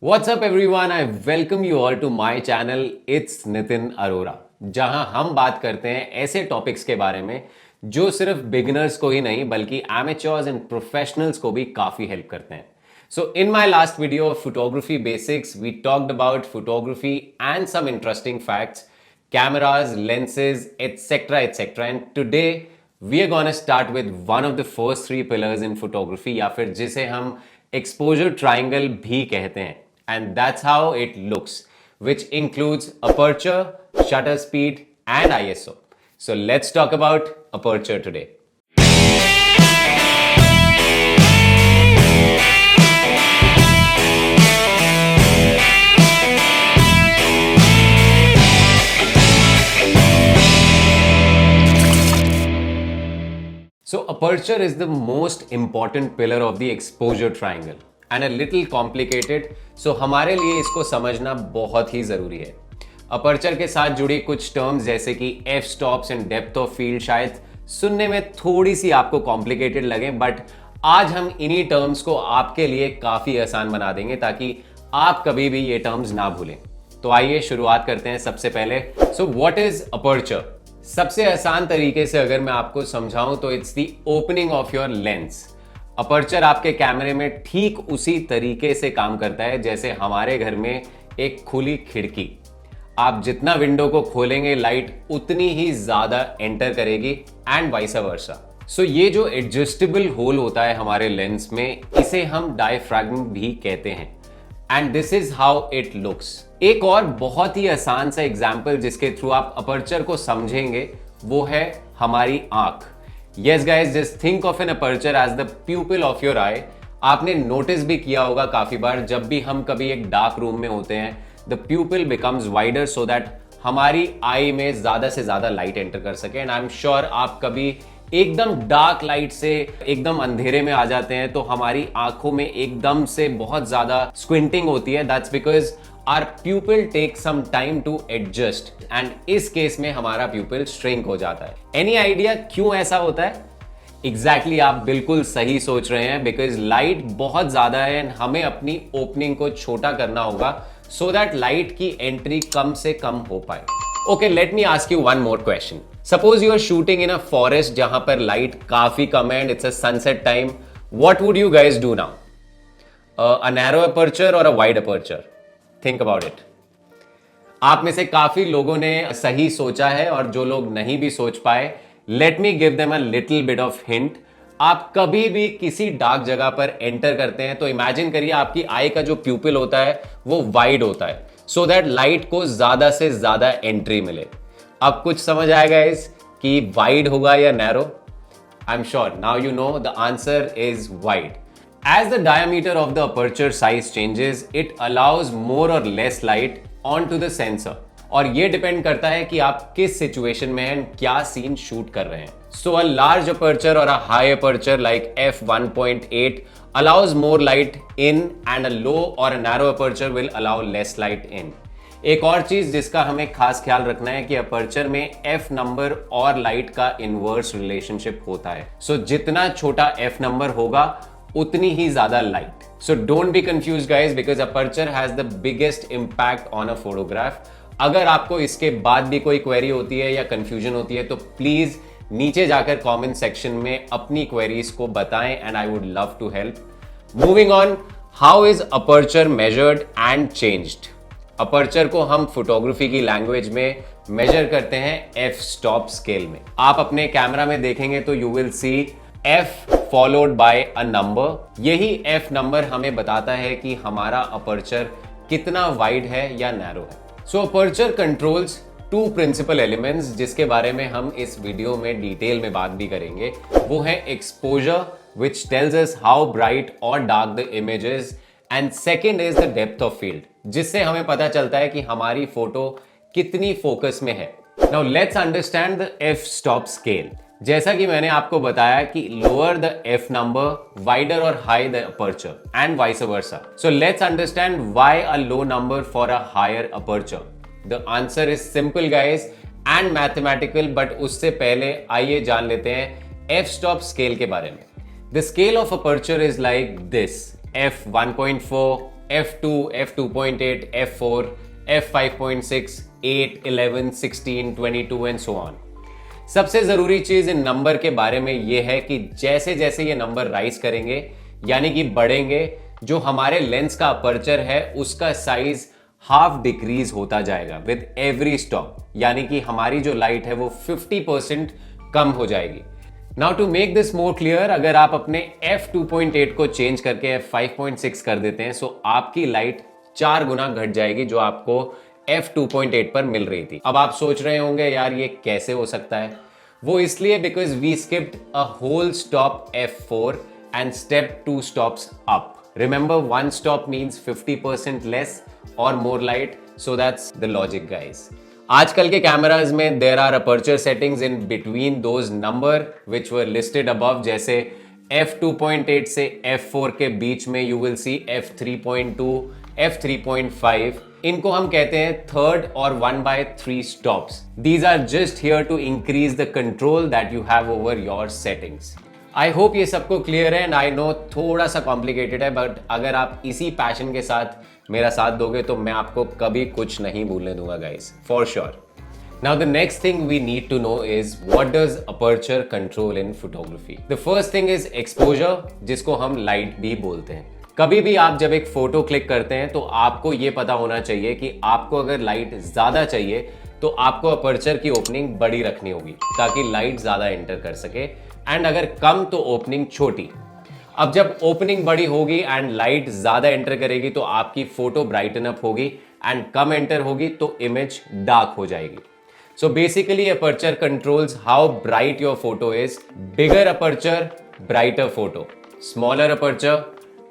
What's up everyone? I welcome you all to my channel. It's Nitin Arora, जहां हम बात करते हैं ऐसे टॉपिक्स के बारे में जो सिर्फ बिगिनर्स को ही नहीं बल्कि एमेच्योर्स एंड प्रोफेशनल्स को भी काफी हेल्प करते हैं. So in my last video of photography basics, we talked about photography and some interesting facts, cameras, lenses, etc. etc. And today we are gonna start with one of the first three pillars in photography, या फिर जिसे हम exposure triangle भी कहते हैं. And that's how it looks, which includes aperture, shutter speed, and ISO. So let's talk about aperture today. So aperture is the most important pillar of the exposure triangle. And a little complicated, so हमारे लिए इसको समझना बहुत ही ज़रूरी है. Aperture के साथ जुड़ी कुछ टर्म्स जैसे कि F stops and depth of field शायद सुनने में थोड़ी सी आपको कॉम्प्लिकेटेड लगे, बट आज हम इन्हीं टर्म्स को आपके लिए काफ़ी आसान बना देंगे ताकि आप कभी भी ये टर्म्स ना भूलें. तो आइए शुरुआत करते हैं सबसे पहले. So what is aperture? सबसे आसान तरीके से अगर मैं आपको समझाऊं तो it's the opening of your lens. Aperture आपके कैमरे में ठीक उसी तरीके से काम करता है जैसे हमारे घर में एक खुली खिड़की. आप जितना विंडो को खोलेंगे लाइट उतनी ही ज्यादा एंटर करेगी एंड वाइस वर्सा. सो ये जो एडजस्टेबल होल होता है हमारे लेंस में, इसे हम डायफ्रैगम भी कहते हैं. And this is how it looks. एक और बहुत ही आसान सा एग्जाम्पल जिसके थ्रू आप अपर्चर को समझेंगे वो है हमारी आंख. Yes guys, just think of an aperture as the pupil of your eye. आपने नोटिस भी किया होगा काफी बार जब भी हम कभी एक डार्क रूम में होते हैं, the pupil becomes wider so that हमारी आई में ज्यादा से ज्यादा लाइट एंटर कर सके. एंड आई एम श्योर आप कभी एकदम डार्क लाइट से एकदम अंधेरे में आ जाते हैं तो हमारी आंखों में एकदम से बहुत ज्यादा स्क्विंटिंग होती है. That's because our pupil takes some time to adjust and इस केस में हमारा pupil shrink हो जाता है. Any idea क्यों ऐसा होता है? Exactly, आप बिल्कुल सही सोच रहे हैं, because light बहुत ज्यादा है and हमें अपनी opening को छोटा करना होगा so that light की entry कम से कम हो पाए. Okay, let me ask you one more question. Suppose you are shooting in a forest जहां पर light काफी कम है and it's a sunset time. What would you guys do now? A narrow aperture or a wide aperture? Think about it. आप में से काफी लोगों ने सही सोचा है और जो लोग नहीं भी सोच पाए, let me give them a little bit of hint. आप कभी भी किसी डार्क जगह पर एंटर करते हैं तो इमेजिन करिए आपकी आई का जो प्यूपिल होता है वो वाइड होता है सो दैट लाइट को ज्यादा से ज्यादा एंट्री मिले. अब कुछ समझ आएगा इस कि वाइड होगा या narrow? I am sure now you know the answer is wide. As the diameter of the aperture size changes, it allows more or less light onto the sensor. और ये डिपेंड करता है कि आप किस सिचुएशन में हैं, क्या सीन शूट कर रहे हैं. So a large aperture or a high aperture like f1.8 allows more light in and a low or a narrow aperture will allow less light in. एक और चीज जिसका हमें खास ख्याल रखना है कि अपर्चर में f नंबर और लाइट का इनवर्स रिलेशनशिप होता है. So जितना छोटा f नंबर होगा उतनी ही ज्यादा light. So don't be confuse guys because aperture has the biggest impact on a photograph. अगर आपको इसके बाद भी कोई क्वेरी होती है या कंफ्यूजन होती है तो प्लीज नीचे जाकर कमेंट सेक्शन में अपनी क्वेरीज को बताएं and I would love to help. Moving on, how is aperture measured and changed? Aperture को हम फोटोग्राफी की लैंग्वेज में मेजर करते हैं एफ स्टॉप स्केल में. आप अपने कैमरा में देखेंगे तो you will see F followed by a number. यही F नंबर हमें बताता है कि हमारा अपर्चर कितना वाइड है या नैरो है. So aperture controls two principal elements जिसके बारे में हम इस वीडियो में डिटेल में बात भी करेंगे. वो है exposure which tells us how bright or dark the image is, and second is the depth of field जिससे हमें पता चलता है कि हमारी फोटो कितनी फोकस में है. Now let's understand the F stop scale. जैसा कि मैंने आपको बताया कि lower the F number wider or high the aperture and vice versa. So let's understand why a low number for a higher aperture. The answer is simple guys and mathematical, but उससे पहले आइए जान लेते हैं F stop scale के बारे में. The scale of aperture is like this: f 1.4, f2, f2.8, f4, f5.6, 8, 11, 16, 22 and so on. सबसे जरूरी चीज इन नंबर के बारे में यह है कि जैसे जैसे ये नंबर राइज करेंगे यानी कि बढ़ेंगे, जो हमारे लेंस का अपर्चर है उसका साइज हाफ डिक्रीज होता जाएगा विद एवरी स्टॉप, यानी कि हमारी जो लाइट है वो 50% कम हो जाएगी। Now to make this more clear, अगर आप अपने f2.8 को चेंज करके f5.6 कर देते हैं सो आपकी लाइट 4 गुना घट जाएगी जो आपको f2.8 पर मिल रही थी। अब आप सोच रहे होंगे यार ये कैसे हो सकता है? वो इसलिए because we skipped a whole stop f4 and step 2 stops up. Remember, one stop means 50% less or more light, so that's the logic, guys. आजकल के कैमराज में there are aperture settings in between those number which were listed above, जैसे f2.8 से f4 के बीच में you will see f3.2, f3.5. इनको हम कहते हैं third और 1/3 stops. These are just here to increase the control that you have over your settings. I hope ये सबको क्लियर है एंड आई नो थोड़ा सा कॉम्प्लिकेटेड है, बट अगर आप इसी पैशन के साथ मेरा साथ दोगे तो मैं आपको कभी कुछ नहीं भूलने दूंगा guys, for sure. Now the next thing we need to know is what does aperture control in photography. The first thing is exposure, जिसको हम लाइट भी बोलते हैं। कभी भी आप जब एक फोटो क्लिक करते हैं तो आपको ये पता होना चाहिए कि आपको अगर लाइट ज्यादा चाहिए तो आपको अपर्चर की ओपनिंग बड़ी रखनी होगी ताकि लाइट ज्यादा एंटर कर सके, एंड अगर कम तो ओपनिंग छोटी। अब जब ओपनिंग बड़ी होगी एंड लाइट ज्यादा एंटर करेगी तो आपकी फोटो ब्राइटन अप होगी, एंड कम एंटर होगी तो इमेज डार्क हो जाएगी। So basically aperture controls how bright your photo is. Bigger aperture brighter photo, smaller aperture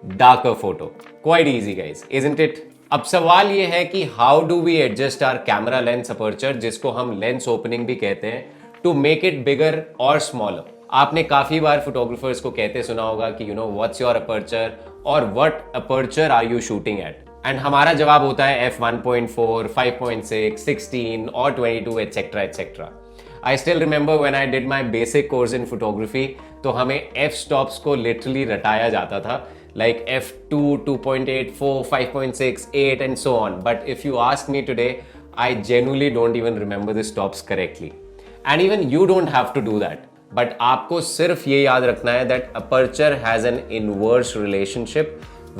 darker photo. Quite easy guys, isn't it? अब सवाल ये है कि how do we adjust our camera lens aperture, जिसको हम lens opening भी कहते हैं, टू मेक इट बिगर और स्मॉलर। आपने काफी बार फोटोग्राफर्स को कहते सुना होगा कि you know what's your aperture or what aperture are you shooting at, and हमारा जवाब होता है f1.4, 5.6, 16 और 22 etcetera etcetera. I still remember when I did my basic course in photography तो हमें f स्टॉप्स को लिटरली रटाया जाता था, like f2, 2.8, 4, 5.6, 8 and so on. But if you ask me today, I genuinely don't even remember the stops correctly. And even you don't have to do that. But आपको सिर्फ ये याद रखना है that aperture has an inverse relationship,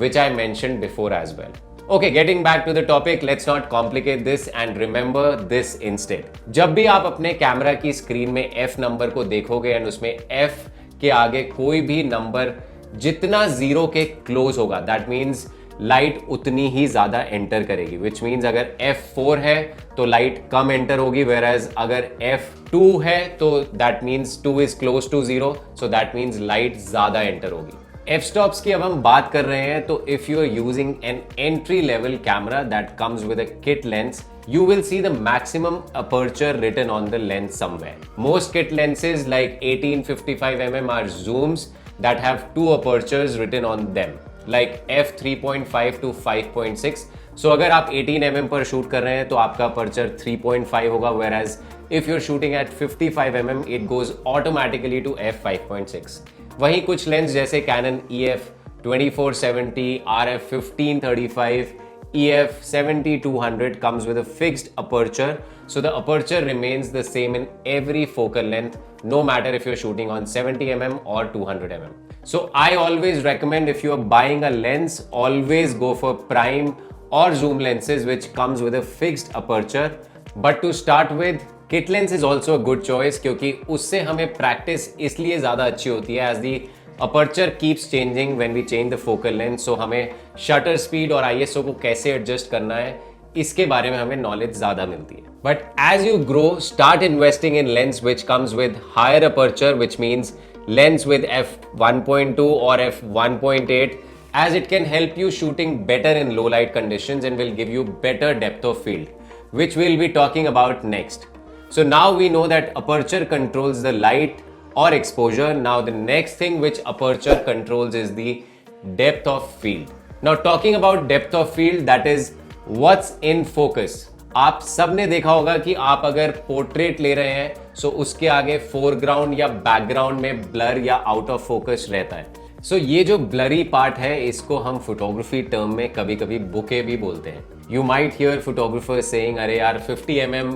which I mentioned before as well. Okay, getting back to the topic, let's not complicate this and remember this instead. जब भी आप अपने कैमरा की स्क्रीन में f नंबर को देखोगे एंड उसमें f के आगे कोई भी नंबर जितना जीरो के क्लोज होगा, दैट मीन्स लाइट उतनी ही ज्यादा एंटर करेगी, विच मीन्स अगर f4 है तो लाइट कम एंटर होगी, वेयर एज अगर f2 है तो that means 2 is close to 0, so that means light ज्यादा एंटर होगी। एफ स्टॉप्स की अब हम बात कर रहे हैं तो if you are using an entry level camera that comes with a kit lens, you will see the maximum aperture written on the lens somewhere. Most kit lenses like 18-55mm are zooms that have 2 apertures written on them, like f3.5 to 5.6. So अगर आप 18mm पर shoot कर रहे हैं तो आपका aperture 3.5 होगा, whereas if you're shooting at 55mm it goes automatically to f5.6. वहीं कुछ लेंस जैसे Canon EF 2470, RF 1535, EF 70-200 comes with a fixed aperture, so the aperture remains the same in every focal length, no matter if you're shooting on 70mm or 200mm. So I always recommend, if you are buying a lens, always go for prime or zoom lenses which comes with a fixed aperture. But to start with, kit lens is also a good choice क्योंकि उससे हमें practice इसलिए ज़्यादा अच्छी होती है as the aperture keeps changing when we change the focal length, so हमें shutter speed और ISO को कैसे adjust करना है इसके बारे में हमें knowledge ज़्यादा मिलती है. But as you grow, start investing in lens which comes with higher aperture, which means lens with f1.2 or f1.8, as it can help you shooting better in low light conditions and will give you better depth of field, which we'll be talking about next. So now we know that aperture controls the light or exposure. Now the next thing which aperture controls is the depth of field. Now talking about depth of field, that is what's in focus. आप सबने देखा होगा कि आप अगर portrait ले रहे हैं तो उसके आगे फोरग्राउंड या बैकग्राउंड में ब्लर या आउट ऑफ फोकस रहता है. सो ये जो ब्लरी पार्ट है इसको हम फोटोग्राफी टर्म में कभी कभी बुके भी बोलते हैं। You might here photographer saying अरे यार 50mm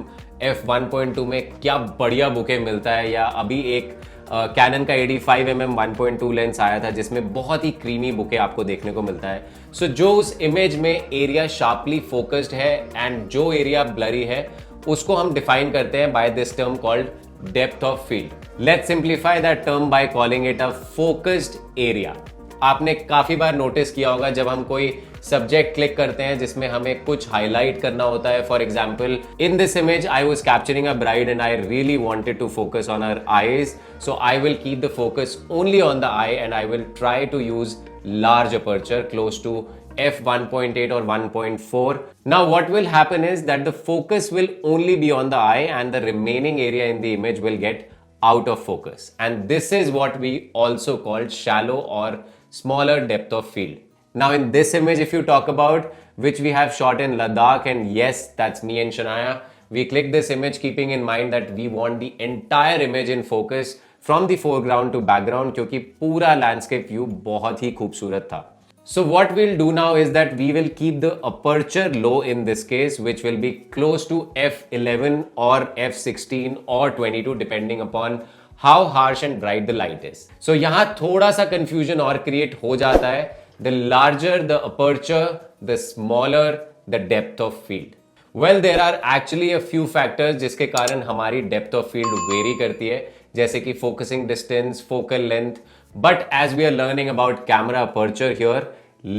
f1.2 में क्या बढ़िया बुके मिलता है, या अभी एक कैनन का 85mm 1.2 लेंस आया था जिसमें बहुत ही क्रीमी बुके आपको देखने को मिलता है। सो जो उस इमेज में एरिया शार्पली फोकस्ड है एंड जो एरिया ब्लरी है उसको हम डिफाइन करते हैं by this term called depth of field. Let's simplify that term by calling it a focused area. आपने काफी बार नोटिस किया होगा जब हम कोई सब्जेक्ट क्लिक करते हैं जिसमें हमें कुछ हाईलाइट करना होता है। For example in this image I was capturing a bride and I really wanted to focus on her eyes, so I will keep the focus only on the eye and I will try to use large aperture close to f1.8 or 1.4. Now what will happen is that the focus will only be on the eye and the remaining area in the image will get out of focus, and this is what we also call shallow or smaller depth of field. Now in this image if you talk about, which we have shot in Ladakh, and yes, that's me and Shania, we clicked this image keeping in mind that we want the entire image in focus from the foreground to background क्योंकि पूरा landscape view बहुत ही खूबसूरत था. So what we'll do now is that we will keep the aperture low in this case, which will be close to f11 or f16 or 22 depending upon how harsh and bright the light is. So यहाँ थोड़ा सा confusion और create हो जाता है. The larger the aperture, the smaller the depth of field. Well, there are actually a few factors जिसके कारण हमारी depth of field vary करती है, जैसे कि focusing distance, focal length. But as we are learning about camera aperture here,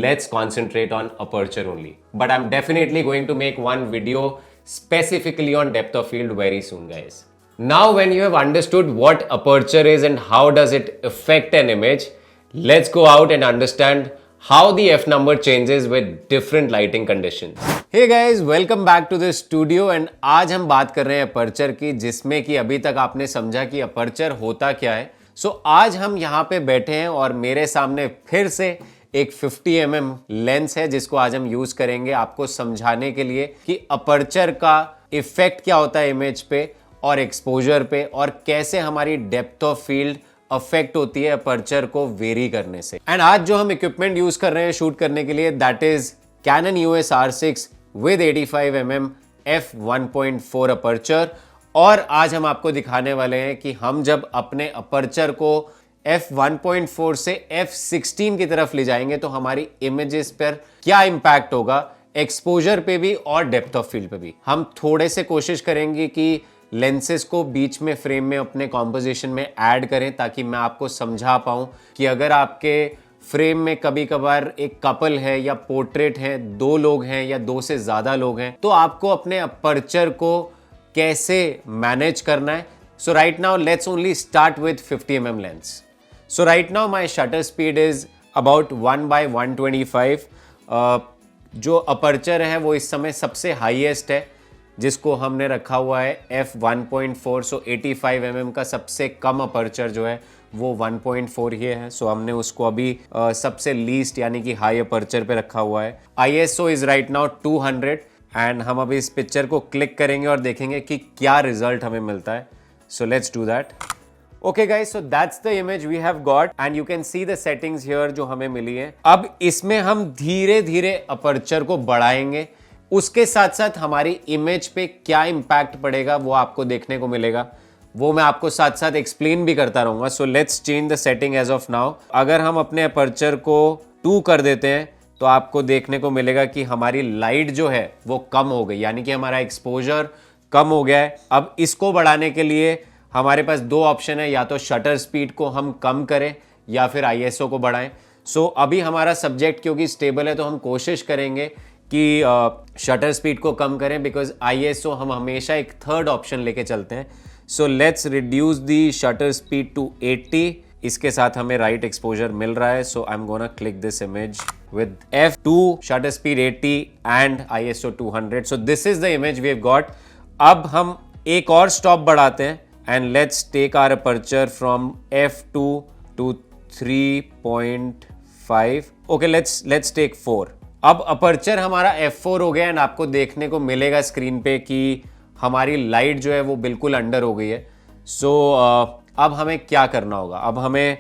let's concentrate on aperture only. But I'm definitely going to make one video specifically on depth of field very soon, guys. Now, when you have understood what aperture is and how does it affect an image, let's go out and understand how the f number changes with different lighting conditions. Hey guys, welcome back to the studio and आज हम बात कर रहे हैं aperture की, जिसमें कि अभी तक आपने समझा कि अपर्चर होता क्या है. आज हम यहाँ पे बैठे हैं और मेरे सामने फिर से एक 50mm लेंस है जिसको आज हम यूज करेंगे आपको समझाने के लिए कि अपर्चर का इफेक्ट क्या होता है इमेज पे और एक्सपोजर पे, और कैसे हमारी डेप्थ ऑफ फील्ड अफेक्ट होती है अपर्चर को वेरी करने से. एंड आज जो हम इक्विपमेंट यूज कर रहे हैं शूट करने के लिए, that is Canon EOS R6 with 85mm f1.4 aperture. और आज हम आपको दिखाने वाले हैं कि हम जब अपने अपर्चर को f1.4 से f16 की तरफ ले जाएंगे तो हमारी इमेजेस पर क्या इंपैक्ट होगा, एक्सपोजर पे भी और डेप्थ ऑफ फील्ड पे भी. हम थोड़े से कोशिश करेंगे कि लेंसेज को बीच में फ्रेम में अपने कॉम्पोजिशन में ऐड करें ताकि मैं आपको समझा पाऊं कि अगर आपके फ्रेम में कभी कभार एक कपल है या पोर्ट्रेट है, दो लोग हैं या दो से ज्यादा लोग हैं, तो आपको अपने अपर्चर को कैसे मैनेज करना है. So right now let's only start with 50mm lens. So right now my shutter speed is about 1/125. जो अपर्चर है वो इस समय सबसे हाईएस्ट है जिसको हमने रखा हुआ है f1.4. सो 85mm का सबसे कम अपर्चर जो है वो 1.4 ही है. सो हमने उसको अभी सबसे लीस्ट यानी कि हाई अपर्चर पे रखा हुआ है. ISO is right now 200 and हम अभी इस पिक्चर को क्लिक करेंगे और देखेंगे कि क्या रिजल्ट हमें मिलता है. So let's do that. Okay guys, so that's the image we have got and you can see the settings here जो हमें मिली है. अब इसमें हम धीरे धीरे अपर्चर को बढ़ाएंगे, उसके साथ साथ हमारी इमेज पे क्या इंपैक्ट पड़ेगा वो आपको देखने को मिलेगा. वो मैं आपको साथ साथ एक्सप्लेन भी करता रहूंगा. So let's change the setting as of now. अगर हम अपने अपर्चर को 2 कर देते हैं तो आपको देखने को मिलेगा कि हमारी लाइट जो है वो कम हो गई, यानी कि हमारा एक्सपोजर कम हो गया है. अब इसको बढ़ाने के लिए हमारे पास 2 ऑप्शन है, या तो शटर स्पीड को हम कम करें या फिर ISO को बढ़ाएं. सो अभी हमारा सब्जेक्ट क्योंकि स्टेबल है तो हम कोशिश करेंगे कि शटर स्पीड को कम करें, बिकॉज ISO हम हमेशा एक थर्ड ऑप्शन लेके चलते हैं. So let's reduce the shutter speed to 80. इसके साथ हमें राइट एक्सपोजर मिल रहा है. So I am gonna click this image with f2, shutter speed 80 and ISO 200. So this is the image we have got. अब हम एक और स्टॉप बढ़ाते हैं and let's take our aperture from f2 to 3.5. Okay, let's take 4. अब aperture हमारा f4 हो गया एंड आपको देखने को मिलेगा स्क्रीन पे कि हमारी लाइट जो है वो बिल्कुल अंडर हो गई है. सो अब हमें क्या करना होगा. अब हमें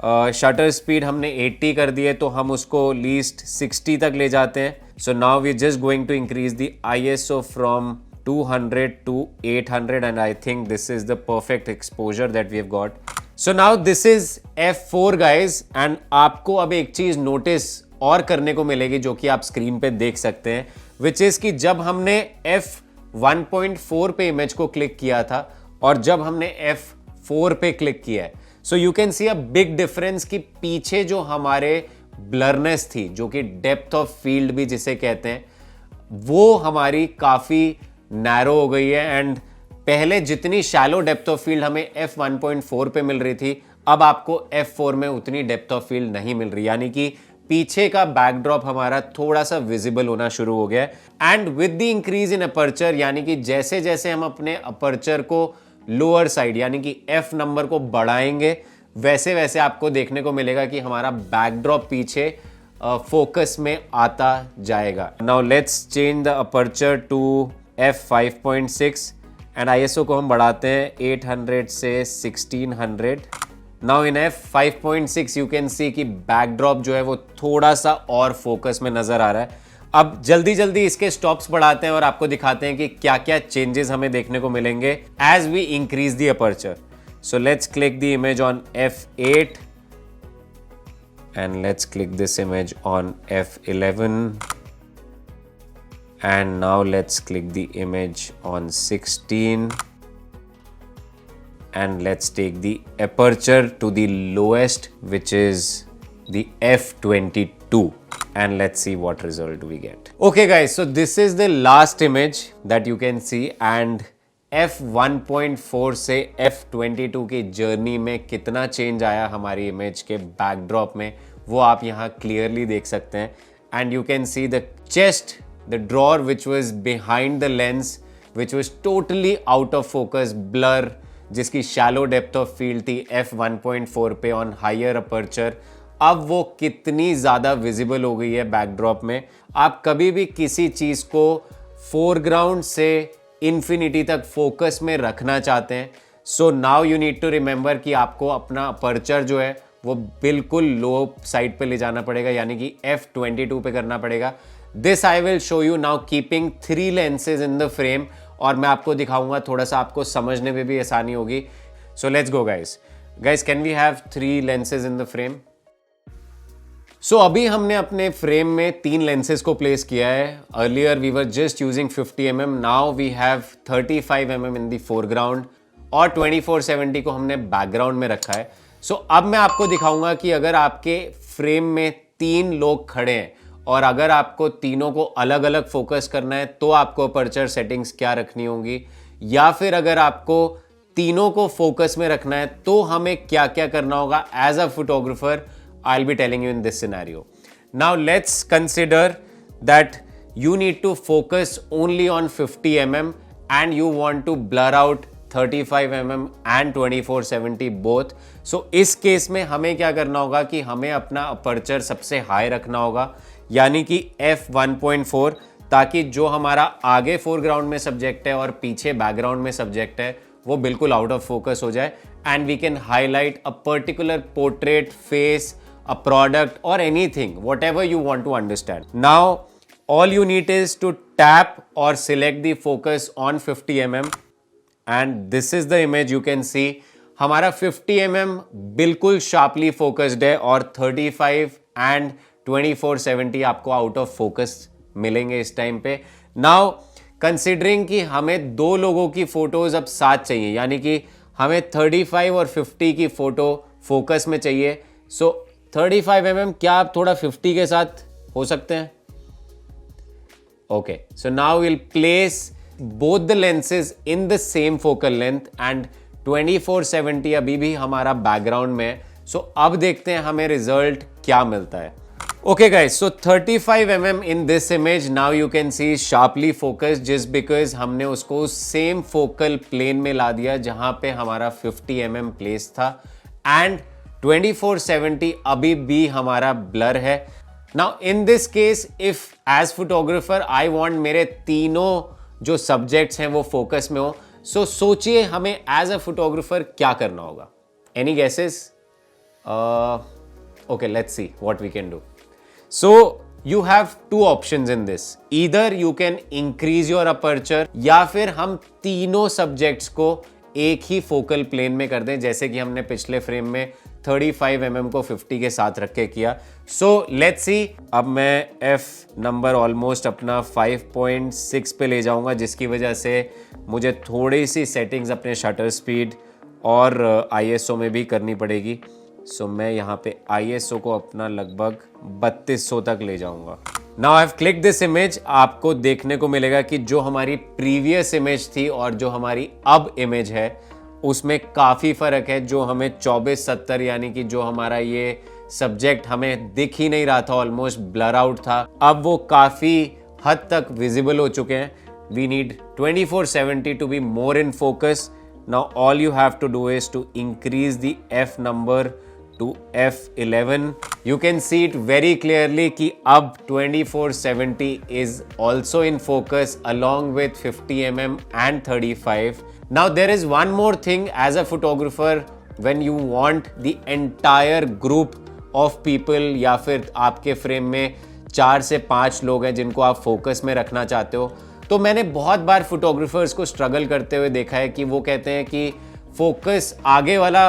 शटर स्पीड हमने 80 कर दिए तो हम उसको लीस्ट 60 तक ले जाते हैं. So now we just going to increase the ISO from 200 to 800 and I think this is the perfect exposure that we have got. So now this is f4 guys and आपको अब एक चीज notice और करने को मिलेगी जो कि आप स्क्रीन पे देख सकते हैं, which is कि जब हमने f1.4 पे इमेज को क्लिक किया था और जब हमने f4 पे क्लिक किया है, so you can see a big difference कि पीछे जो हमारे ब्लरनेस थी, जो कि डेप्थ ऑफ फील्ड भी जिसे कहते हैं, वो हमारी काफी नैरो हो गई है. एंड पहले जितनी शैलो डेप्थ ऑफ फील्ड हमें f1.4 पे मिल रही थी, अब आपको f4 में उतनी डेप्थ ऑफ फील्ड नहीं मिल रही, यानी कि पीछे का बैकड्रॉप हमारा थोड़ा सा विजिबल होना शुरू हो गया है. And with the increase in aperture, यानी कि जैसे जैसे हम अपने अपर्चर को लोअर साइड यानी कि f नंबर को बढ़ाएंगे, वैसे वैसे आपको देखने को मिलेगा कि हमारा बैकड्रॉप पीछे फोकस में आता जाएगा. Now let's change the aperture to f5.6 and ISO को हम बढ़ाते हैं 800 से 1600. Now in f5.6 you can see कि बैकड्रॉप जो है वो थोड़ा सा और फोकस में नजर आ रहा है. अब जल्दी जल्दी इसके स्टॉप्स बढ़ाते हैं और आपको दिखाते हैं कि क्या क्या चेंजेस हमें देखने को मिलेंगे as we increase the aperture. So let's click the image on f8 and let's click this image on f11 and now let's click the image on 16 and let's take the aperture to the lowest, which is the f22 and let's see what result we get. Okay guys, so this is the last image that you can see and f1.4 से f22 की journey में कितना change आया हमारी image के backdrop में, वो आप यहाँ क्लियरली देख सकते हैं. And you can see the chest, the drawer which was behind the lens, which was totally out of focus, blur, जिसकी शैलो डेप्थ ऑफ फील्ड थी f1.4 पे ऑन हायर अपर्चर, अब वो कितनी ज़्यादा विजिबल हो गई है बैकड्रॉप में. आप कभी भी किसी चीज़ को फोरग्राउंड से इन्फिनिटी तक फोकस में रखना चाहते हैं, so now you need to remember कि आपको अपना अपर्चर जो है वो बिल्कुल लो साइड पे ले जाना पड़ेगा, यानी कि f22 पे करना पड़ेगा. This I will show you now keeping 3 lenses in the frame और मैं आपको दिखाऊंगा, थोड़ा सा आपको समझने में भी आसानी होगी. So let's go guys. Can we have 3 lenses in the frame? So अभी हमने अपने फ्रेम में 3 लेंसेज को प्लेस किया है. Earlier we were just using 50 mm, now we have 35 mm in the foreground और 2470 को हमने बैकग्राउंड में रखा है. सो अब मैं आपको दिखाऊंगा कि अगर आपके फ्रेम में 3 लोग खड़े हैं और अगर आपको तीनों को अलग अलग फोकस करना है तो आपको अपर्चर सेटिंग्स क्या रखनी होंगी, या फिर अगर आपको तीनों को फोकस में रखना है तो हमें क्या क्या करना होगा as a photographer. I'll be telling you in this scenario. Now let's consider that you need to focus only on 50 mm and you want to blur out 35 mm and 2470 both. So इस case में हमें क्या करना होगा कि हमें अपना aperture सबसे हाई रखना होगा, यानी कि f1.4, ताकि जो हमारा आगे फोरग्राउंड में सब्जेक्ट है और पीछे बैकग्राउंड में सब्जेक्ट है वो बिल्कुल आउट ऑफ फोकस हो जाए and we can highlight a particular portrait, face, a product or anything, whatever you want to understand. Now all you need is to tap or select the focus on 50 mm and this is the image you can see. हमारा 50 mm बिल्कुल sharply focused है और 35 and 2470 आपको out of focus मिलेंगे इस time पे. Now considering कि हमें 2 लोगों की फोटोज अब साथ चाहिए, यानी कि हमें 35 और 50 की फोटो फोकस में चाहिए. सो 35 mm क्या आप थोड़ा 50 के साथ हो सकते हैं? Okay, so now will place both the lenses in the same focal length and 2470 अभी भी हमारा बैकग्राउंड में है. सो अब देखते हैं हमें रिजल्ट क्या मिलता है. Okay guys, so 35 mm in this image now you can C sharply focused, just because हमने उसको सेम फोकल प्लेन में ला दिया जहां पे हमारा 50 mm प्लेस था एंड 2470 अभी भी हमारा ब्लर है. Now in this case if as photographer I want मेरे तीनों जो सब्जेक्ट्स हैं वो फोकस में हो, सो सोचिए हमें एज अ फोटोग्राफर क्या करना होगा. Any guesses? Okay, let's see what we can do. So you have two options in this. Either you can increase your aperture या फिर हम तीनों सब्जेक्ट्स को एक ही फोकल प्लेन में कर दें, जैसे कि हमने पिछले फ्रेम में 35 mm को 50 के साथ रख के किया. So let's see. अब मैं f नंबर ऑलमोस्ट अपना 5.6 पे ले जाऊंगा, जिसकी वजह से मुझे थोड़ी सी सेटिंग्स अपने शटर स्पीड और ISO में भी करनी पड़ेगी. सो मैं यहाँ पे ISO को अपना लगभग 3200 तक ले जाऊंगा. Now I have click this image. आपको देखने को मिलेगा कि जो हमारी प्रीवियस इमेज थी और जो हमारी अब इमेज है उसमें काफ़ी फ़र्क है. जो हमें 2470 यानी कि जो हमारा ये सब्जेक्ट हमें दिख ही नहीं रहा था, ऑलमोस्ट ब्लर आउट था, अब वो काफ़ी हद तक विजिबल हो चुके हैं. We need 2470 to be more in focus. Now all you have to do is to increase the f number to f11. You can see it very clearly कि अब 2470 is also in focus along with 50 mm and 35. Now there is one more thing as a photographer when you want the entire group of people या फिर आपके frame में 4 से 5 लोग हैं जिनको आप फोकस में रखना चाहते हो. तो मैंने बहुत बार फोटोग्राफर्स को स्ट्रगल करते हुए देखा है कि वो कहते हैं कि फोकस आगे वाला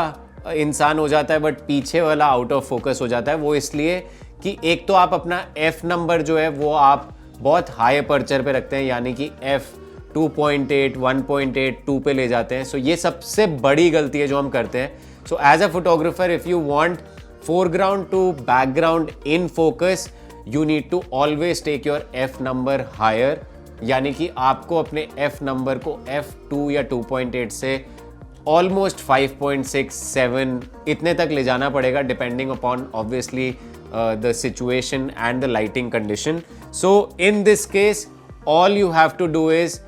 इंसान हो जाता है बट पीछे वाला आउट ऑफ फोकस हो जाता है. वो इसलिए कि एक तो आप अपना f नंबर जो है वो आप बहुत हाई अपर्चर पे रखते हैं, यानी कि f 2.8, 1.8, 2 पे ले जाते हैं. सो ये सबसे बड़ी गलती है जो हम करते हैं. So as a photographer if you want foreground to background in focus you need to always take your f number higher, यानी कि आपको अपने f नंबर को f2 या 2.8 से ऑलमोस्ट 5.6, 7 इतने तक ले जाना पड़ेगा, depending upon obviously the situation and the lighting condition. So in this case all you have to do is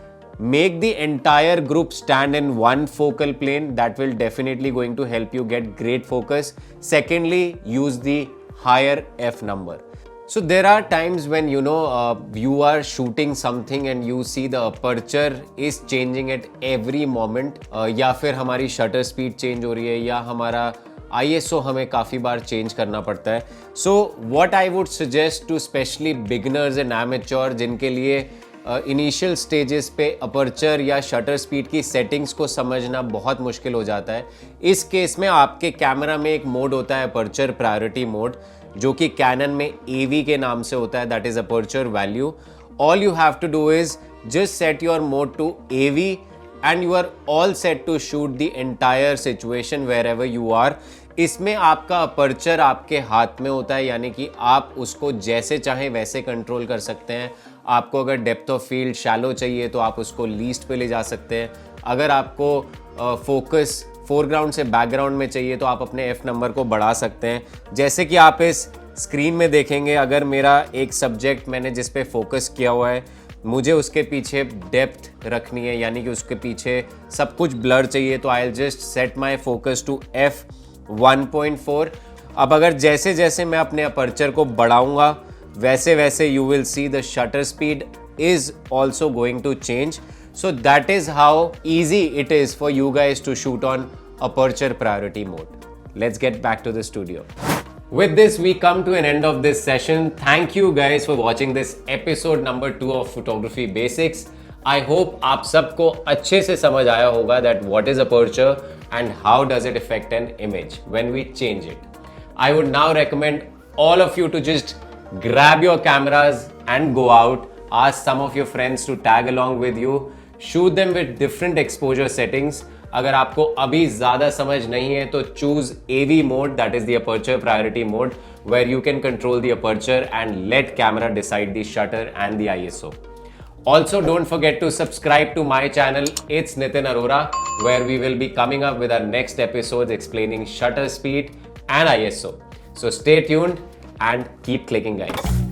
make the entire group stand in one focal plane. That will definitely going to help you get great focus. Secondly, use the higher f number. So there are times when you are shooting something and you see the aperture is changing at every moment, या फिर हमारी shutter speed change हो रही है या हमारा ISO हमें काफ़ी बार change करना पड़ता है. So what I would suggest to especially beginners and amateur जिनके लिए इनिशियल स्टेजेस पे अपर्चर या शटर स्पीड की सेटिंग्स को समझना बहुत मुश्किल हो जाता है, इस केस में आपके कैमरा में एक मोड होता है अपर्चर प्रायोरिटी मोड, जो कि कैनन में AV के नाम से होता है, that is aperture value. All you have to do is just set your mode to AV and you are all set to shoot the entire situation wherever you are. इसमें आपका aperture आपके हाथ में होता है, यानी कि आप उसको जैसे चाहें वैसे कंट्रोल कर सकते हैं. आपको अगर डेप्थ ऑफ फील्ड शैलो चाहिए तो आप उसको लीस्ट पे ले जा सकते हैं. अगर आपको फोकस फोरग्राउंड से बैकग्राउंड में चाहिए तो आप अपने f नंबर को बढ़ा सकते हैं. जैसे कि आप इस स्क्रीन में देखेंगे, अगर मेरा एक सब्जेक्ट मैंने जिस पे फोकस किया हुआ है, मुझे उसके पीछे डेप्थ रखनी है, यानी कि उसके पीछे सब कुछ ब्लर चाहिए, तो I will just set my focus to f1.4. अब अगर जैसे जैसे मैं अपने अपर्चर को बढ़ाऊंगा वैसे वैसे you will see the shutter speed is also going to change. So that is how easy it is for you guys to shoot on aperture priority mode. Let's get back to the studio. With this, we come to an end of this session. Thank you guys for watching this episode number 2 of Photography Basics. I hope आप सबको अच्छे से समझ आया होगा that what is aperture and how does it affect an image when we change it. I would now recommend all of you to just grab your cameras and go out. Ask some of your friends to tag along with you. Shoot them with different exposure settings. अगर आपको अभी ज़्यादा समझ नहीं है तो choose AV mode, that is the aperture priority mode, where you can control the aperture and let camera decide the shutter and the ISO. Also, don't forget to subscribe to my channel. It's Nitin Arora, where we will be coming up with our next episodes explaining shutter speed and ISO. So stay tuned and keep clicking, guys.